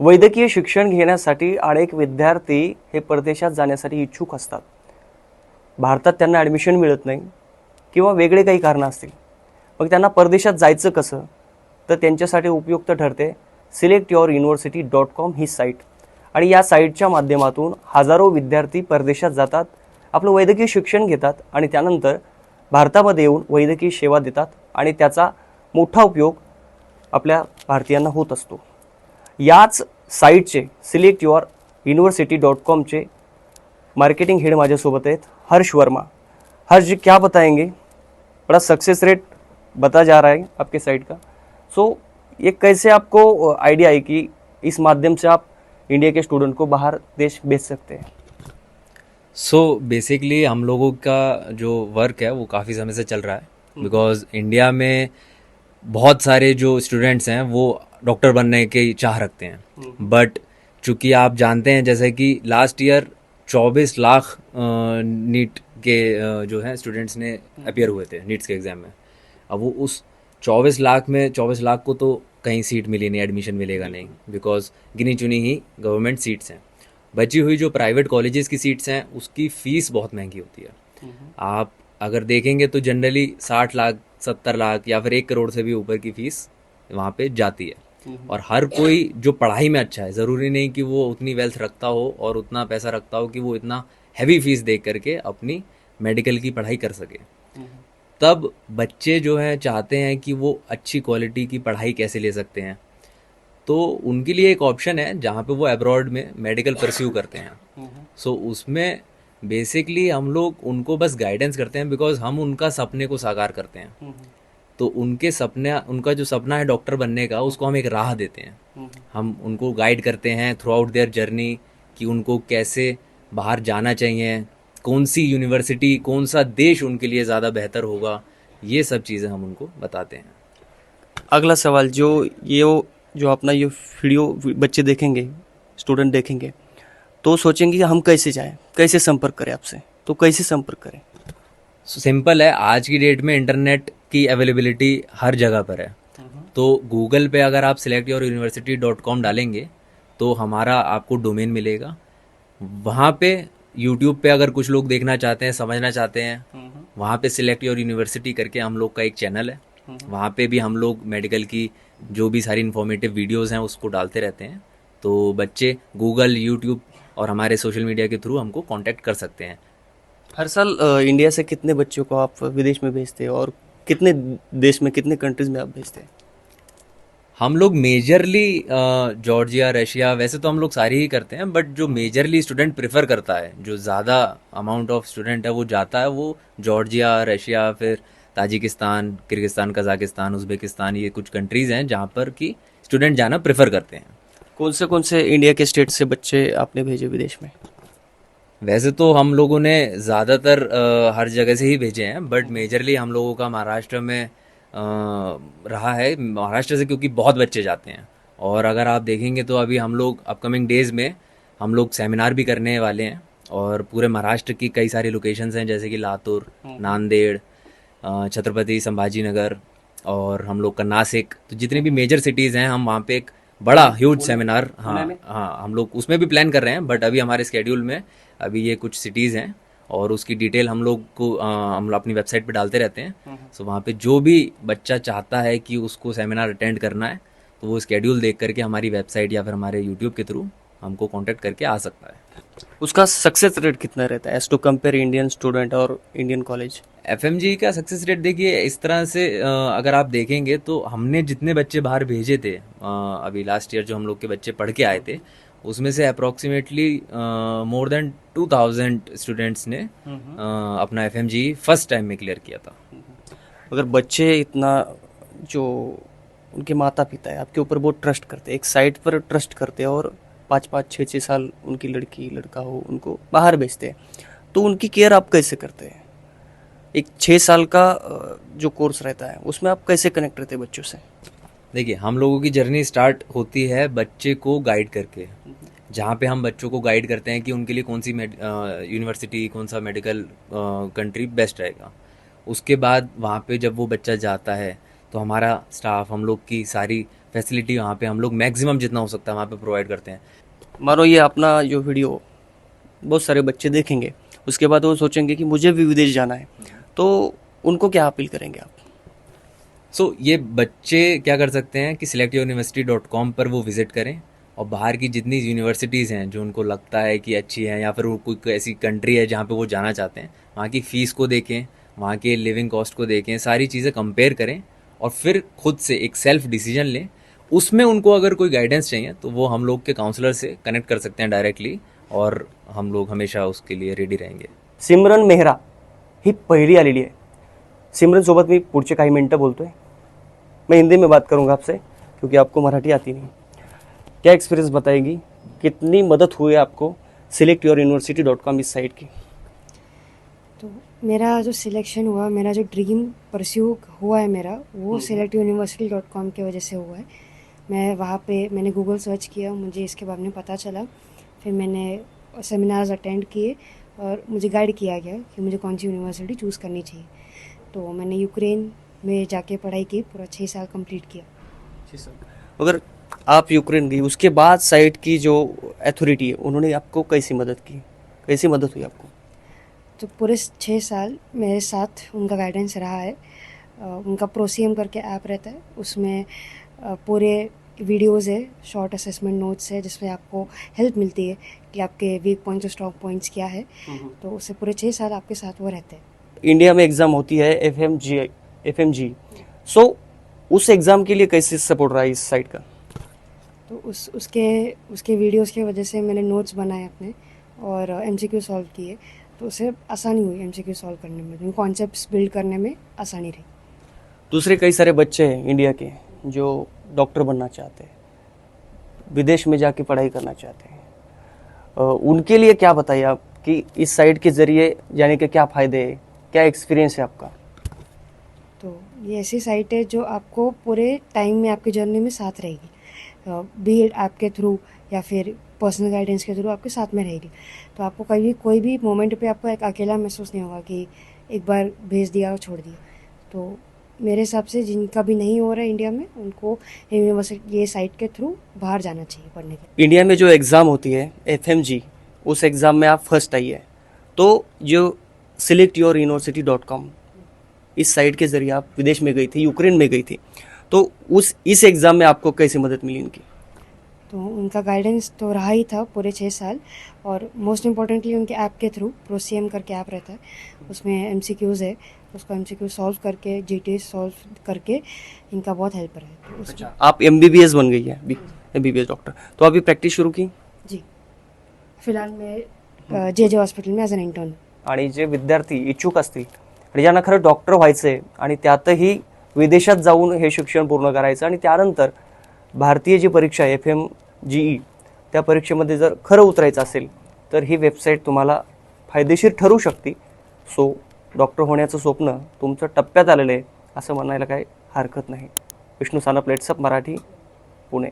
वैद्यकीय शिक्षण घेण्यासाठी अनेक विद्यार्थी हे परदेशात जाण्यासाठी इच्छुक असतात. भारतात त्यांना ॲडमिशन मिळत नाही किंवा वेगळे काही कारणं असतील. मग त्यांना परदेशात जायचं कसं? तर त्यांच्यासाठी उपयुक्त ठरते selectyouruniversity.com ही साईट. आणि या साईटच्या माध्यमातून हजारो विद्यार्थी परदेशात जातात, आपलं वैद्यकीय शिक्षण घेतात आणि त्यानंतर भारतामध्ये येऊन वैद्यकीय सेवा देतात आणि त्याचा मोठा उपयोग आपल्या भारतीयांना होत असतो. याच साईटचे selectyouruniversity.comचे मार्केटिंग हेड माझ्यासोबत आहेत, हर्ष वर्मा. हर्ष जी क्या बताएंगे? बड़ा सक्सेस रेट बता जा रहा है आपके साइट का. सो ये कैसे आपको आइडिया आई कि इस माध्यम से आप इंडिया के स्टूडेंट को बाहर देश भेज सकते हैं? बेसिकली हम लोगों का जो वर्क है वो काफ़ी समय से चल रहा है, बिकॉज इंडिया में बहुत सारे जो स्टूडेंट्स हैं वो डॉक्टर बनने की चाह रखते हैं. बट चूंकि आप जानते हैं जैसे कि लास्ट ईयर 24 लाख नीट के जो हैं स्टूडेंट्स ने अपियर हुए थे नीट्स के एग्ज़ाम में. अब वो उस 24 लाख को तो कहीं सीट मिली नहीं, एडमिशन मिलेगा नहीं, बिकॉज गिनी चुनी ही गवर्नमेंट सीट्स हैं. बची हुई जो प्राइवेट कॉलेजेस की सीट्स हैं उसकी फ़ीस बहुत महंगी होती है. आप अगर देखेंगे तो जनरली 60 लाख 70 लाख या फिर 1 करोड़ से भी ऊपर की फ़ीस वहाँ पे जाती है. और हर कोई जो पढ़ाई में अच्छा है, ज़रूरी नहीं कि वो उतनी वेल्थ रखता हो और उतना पैसा रखता हो कि वो इतना हैवी फीस दे करके अपनी मेडिकल की पढ़ाई कर सके. तब बच्चे जो हैं चाहते हैं कि वो अच्छी क्वालिटी की पढ़ाई कैसे ले सकते हैं. तो उनके लिए एक ऑप्शन है जहाँ पे वो अब्रॉड में मेडिकल परस्यू करते हैं. सो उसमें बेसिकली हम लोग उनको बस गाइडेंस करते हैं, बिकॉज हम उनका सपने को साकार करते हैं. तो उनका जो सपना है डॉक्टर बनने का, उसको हम एक राह देते हैं. हम उनको गाइड करते हैं थ्रू आउट देयर जर्नी कि उनको कैसे बाहर जाना चाहिए, कौन सी यूनिवर्सिटी, कौन सा देश उनके लिए ज़्यादा बेहतर होगा, ये सब चीज़ें हम उनको बताते हैं. अगला सवाल, जो अपना ये वीडियो बच्चे देखेंगे, स्टूडेंट देखेंगे, तो सोचेंगे कि हम कैसे जाएं, कैसे संपर्क करें आपसे. तो कैसे संपर्क करें? सिंपल है, आज की डेट में इंटरनेट की अवेलेबिलिटी हर जगह पर है. तो गूगल पे अगर आप selectyouruniversity.com डालेंगे तो हमारा आपको डोमेन मिलेगा. वहाँ पे यूट्यूब पे अगर कुछ लोग देखना चाहते हैं, समझना चाहते हैं, वहाँ पे सिलेक्ट योर यूनिवर्सिटी करके हम लोग का एक चैनल है. वहाँ पे भी हम लोग मेडिकल की जो भी सारी इन्फॉर्मेटिव वीडियोस हैं उसको डालते रहते हैं. तो बच्चे गूगल, यूट्यूब और हमारे सोशल मीडिया के थ्रू हमको कांटेक्ट कर सकते हैं. हर साल इंडिया से कितने बच्चों को आप विदेश में भेजते हैं और कितने देश में, कितने कंट्रीज में आप भेजते हैं? हम लोग मेजरली जॉर्जिया, रशिया, वैसे तो हम लोग सारी ही करते हैं, बट जो मेजरली स्टूडेंट प्रेफर करता है, जो ज़्यादा अमाउंट ऑफ स्टूडेंट है वो जाता है, वो जॉर्जिया, रशिया, फिर ताजिकिस्तान, किर्गिस्तान, कज़ाकिस्तान, उज़्बेकिस्तान, ये कुछ कंट्रीज़ हैं जहाँ पर कि स्टूडेंट जाना प्रेफर करते हैं. कौन से इंडिया के स्टेट से बच्चे आपने भेजे विदेश में? वैसे तो हम लोगों ने ज़्यादातर हर जगह से ही भेजे हैं, बट मेजरली हम लोगों का महाराष्ट्र में रहा है. महाराष्ट्र से क्योंकि बहुत बच्चे जाते हैं. और अगर आप देखेंगे तो अभी हम लोग अपकमिंग डेज़ में हम लोग सेमिनार भी करने वाले हैं. और पूरे महाराष्ट्र की कई सारी लोकेशंस हैं, जैसे कि लातूर, नांदेड़, छत्रपति संभाजी नगर, और हम लोग का नासिक. तो जितनी भी मेजर सिटीज़ हैं हम वहाँ पे एक बड़ा ह्यूज सेमिनार, हाँ हम लोग उसमें भी प्लान कर रहे हैं. बट अभी हमारे स्केड्यूल में अभी ये कुछ सिटीज़ हैं और उसकी डिटेल हम लोग को हम अपनी वेबसाइट पे डालते रहते हैं. सो वहाँ पे जो भी बच्चा चाहता है कि उसको सेमिनार अटेंड करना है तो वो स्केड्यूल देख करके हमारी वेबसाइट या फिर हमारे यूट्यूब के थ्रू हमको कांटेक्ट करके आ सकता है. उसका सक्सेस रेट कितना रहता है as to compare Indian student और इंडियन कॉलेज? एफएमजी का सक्सेस रेट देखिए इस तरह से, अगर आप देखेंगे तो हमने जितने बच्चे बाहर भेजे थे अभी लास्ट ईयर जो हम लोग के बच्चे पढ़ के आए थे, उसमें से अप्रॉक्सीमेटली मोर देन 2000 स्टूडेंट्स ने अपना एफएमजी फर्स्ट टाइम में क्लियर किया था. अगर बच्चे इतना, जो उनके माता पिता है आपके ऊपर बहुत ट्रस्ट करते हैं, एक साइट पर ट्रस्ट करते हैं और 5-5, 6-6 साल उनकी लड़की लड़का हो उनको बाहर भेजते हैं, तो उनकी केयर आप कैसे करते हैं? एक 6 साल का जो कोर्स रहता है उसमें आप कैसे कनेक्ट रहते हैं बच्चों से? देखिए, हम लोगों की जर्नी स्टार्ट होती है बच्चे को गाइड करके, जहाँ पे हम बच्चों को गाइड करते हैं कि उनके लिए कौन सी यूनिवर्सिटी, कौन सा मेडिकल कंट्री बेस्ट रहेगा. उसके बाद वहाँ पे जब वो बच्चा जाता है तो हमारा स्टाफ, हम लोग की सारी फैसिलिटी वहाँ पे हम लोग मैक्सिमम जितना हो सकता है वहाँ पे प्रोवाइड करते हैं। मानो ये अपना जो वीडियो बहुत सारे बच्चे देखेंगे, उसके बाद वो सोचेंगे कि मुझे भी विदेश जाना है, तो उनको क्या अपील करेंगे आप? सो ये बच्चे क्या कर सकते हैं कि selectyouruniversity.com पर वो विज़िट करें और बाहर की जितनी यूनिवर्सिटीज़ हैं जो उनको लगता है कि अच्छी हैं या फिर वो कोई ऐसी कंट्री है जहाँ पे वो जाना चाहते हैं, वहाँ की फ़ीस को देखें, वहाँ के लिविंग कॉस्ट को देखें, सारी चीज़ें कंपेयर करें और फिर खुद से एक सेल्फ डिसीजन लें। उसमें उनको अगर कोई गाइडेंस चाहिए तो वो हम लोग के काउंसलर से कनेक्ट कर सकते हैं डायरेक्टली और हम लोग हमेशा उसके लिए रेडी रहेंगे। सिमरन मेहरा ही पहिली आलेली आहे. सिमरन सोबत मी पुढचे काही मिनटं बोलतोय. मैं हिंदी में बात करूंगा आपसे क्योंकि आपको मराठी आती नहीं. क्या एक्सपीरियंस बताएगी, कितनी मदद हुई आपको selectyouruniversity.com इस साइट की? तो मेरा जो सिलेक्शन हुआ, मेरा जो ड्रीम परस्यू हुआ है मेरा, वो selectuniversity.com की वजह से हुआ है। मैं वहाँ पे मैंने गूगल सर्च किया, मुझे इसके बारे में पता चला, फिर मैंने सेमिनार्स अटेंड किए और मुझे गाइड किया गया कि मुझे कौन सी यूनिवर्सिटी चूज़ करनी चाहिए। तो मैंने यूक्रेन में जाके पढ़ाई की, पूरा 6 साल कंप्लीट किया। अगर आप यूक्रेन गई, उसके बाद साइट की जो अथॉरिटी है उन्होंने आपको कैसी मदद की, कैसी मदद हुई आपको? तो पूरे 6 साल मेरे साथ उनका गाइडेंस रहा है। उनका प्रोसीएम करके ऐप रहता है, उसमें पूरे वीडियोज़ है, शॉर्ट असेसमेंट नोट्स है, जिसमें आपको हेल्प मिलती है कि आपके वीक पॉइंट्स और स्ट्रॉन्ग पॉइंट्स क्या है। तो उससे पूरे 6 साल आपके साथ वो रहते हैं। इंडिया में एग्ज़ाम होती है एफएमजी, सो उस एग्ज़ाम के लिए कैसे सपोर्ट रहा इस साइट का? तो उसके वीडियोस की वजह से मैंने नोट्स बनाए अपने और एमसीक्यू सॉल्व किए, तो उससे आसानी हुई एमसीक्यू सॉल्व करने में, कॉन्सेप्ट्स बिल्ड करने में आसानी रही। दूसरे कई सारे बच्चे हैं इंडिया के जो डॉक्टर बनना चाहते हैं, विदेश में जाके पढ़ाई करना चाहते हैं, उनके लिए क्या बताइए आप कि इस साइट के ज़रिए जाने के क्या फ़ायदे हैं, क्या एक्सपीरियंस है आपका? तो ये ऐसी साइट है जो आपको पूरे टाइम में आपकी जर्नी में साथ रहेगी, बी एड आपके थ्रू या फिर पर्सनल गाइडेंस के थ्रू आपके साथ में रहेगी। तो आपको कभी कोई भी मोमेंट पे आपको एक अकेला महसूस नहीं होगा कि एक बार भेज दिया और छोड़ दिया। तो मेरे हिसाब से जिनका भी नहीं हो रहा है इंडिया में, उनको यूनिवर्सिटी ये साइट के थ्रू बाहर जाना चाहिए पढ़ने के लिए। इंडिया में जो एग्ज़ाम होती है एफएमजी, उस एग्ज़ाम में आप फर्स्ट आई है, तो जो selectyouruniversity.com इस साइट के ज़रिए आप विदेश में गई थी, यूक्रेन में गई थी, तो इस एग्ज़ाम में आपको कैसी मदद मिली इनकी? तो उनका गाइडेंस तो रहा ही था पूरे 6 साल, और मोस्ट इम्पॉर्टेंटली उनके ऐप के थ्रू, प्रोसीएम करके ऐप रहता है, उसमें एमसीक्यूज़ है, उसको एमसीक्यू सॉल्व करके, जीटीएस सॉल्व करके इनका बहुत हेल्प रहा है। तो उसमें आप एमबीबीएस बन गई है, एमबीबीएस डॉक्टर, तो अभी प्रॅक्टिस शुरू की? जी, फिलहाल मैं जे हॉस्पिटल में ॲज अन इंटर्न। आणि जे विद्यार्थी इच्छुक असतील आणि ज्यांना खरं डॉक्टर व्हायचं आहे आणि त्यातही विदेशात जाऊन हे शिक्षण पूर्ण करायचं आणि त्यानंतर भारतीय जी परीक्षा आहे FMGE, त्या परीक्षेमध्ये जर खरं उतरायचं असेल तर ही वेबसाईट तुम्हाला फायदेशीर ठरू शकते. सो डॉक्टर होण्याचं स्वप्न तुमचं टप्प्यात आलेलं आहे असं म्हणायला काही हरकत नाही. विष्णू सानप, लेट्सअप मराठी, पुणे.